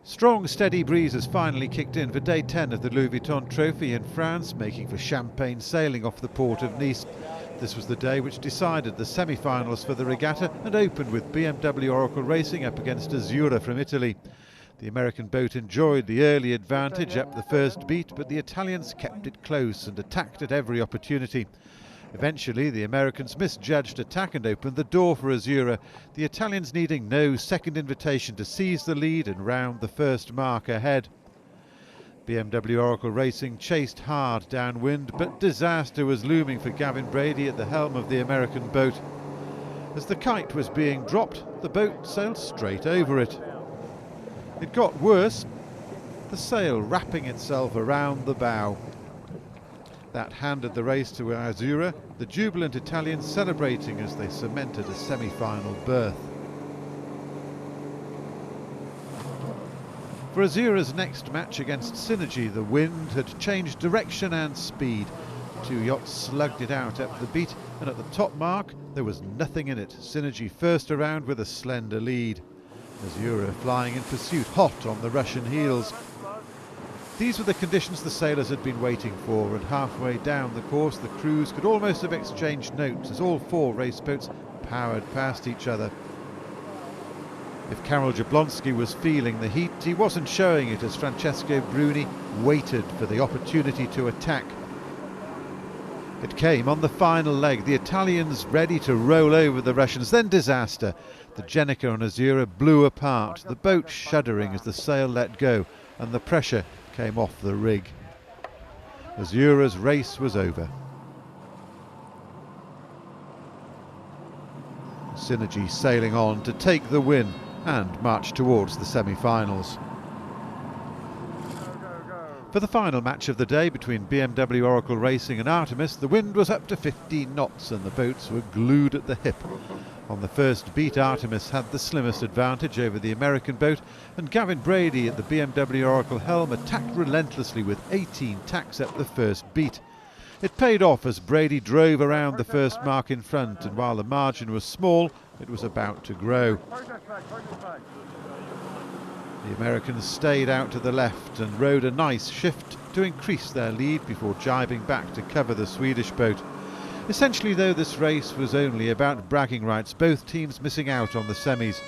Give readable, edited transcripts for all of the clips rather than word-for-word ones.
Strong, steady breezes finally kicked in for day 10 of the Vuitton Trophy in France, making for champagne sailing off the port of Nice. This was the day which decided the semi-finals for the regatta and opened with BMW Oracle Racing up against Azzurra from Italy. The American boat enjoyed the early advantage up the first beat, but the Italians kept it close and attacked at every opportunity. Eventually, the Americans misjudged attack and opened the door for Azzurra, the Italians needing no second invitation to seize the lead and round the first mark ahead. BMW Oracle Racing chased hard downwind, but disaster was looming for Gavin Brady at the helm of the American boat. As the kite was being dropped, the boat sailed straight over it. It got worse, the sail wrapping itself around the bow. That handed the race to Azzurra, the jubilant Italians celebrating as they cemented a semi-final berth. For Azzurra's next match against Synergy, the wind had changed direction and speed. The two yachts slugged it out up the beat, and at the top mark there was nothing in it. Synergy first around with a slender lead. Azzurra flying in pursuit, hot on the Russian heels. These were the conditions the sailors had been waiting for, and halfway down the course the crews could almost have exchanged notes as all four race boats powered past each other. If Karol Jablonski was feeling the heat, he wasn't showing it as Francesco Bruni waited for the opportunity to attack. It came on the final leg, the Italians ready to roll over the Russians, then disaster. The Jenica on Azzurra blew apart, the boat shuddering as the sail let go and the pressure came off the rig. Azzurra's race was over. Synergy sailing on to take the win and march towards the semi-finals. For the final match of the day between BMW Oracle Racing and Artemis, the wind was up to 15 knots and the boats were glued at the hip. On the first beat, Artemis had the slimmest advantage over the American boat, and Gavin Brady at the BMW Oracle helm attacked relentlessly with 18 tacks up the first beat. It paid off as Brady drove around the first mark in front, and while the margin was small, it was about to grow. The Americans stayed out to the left and rode a nice shift to increase their lead before jibing back to cover the Swedish boat. Essentially, though, this race was only about bragging rights, both teams missing out on the semis.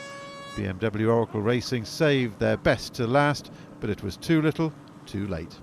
BMW Oracle Racing saved their best to last, but it was too little, too late.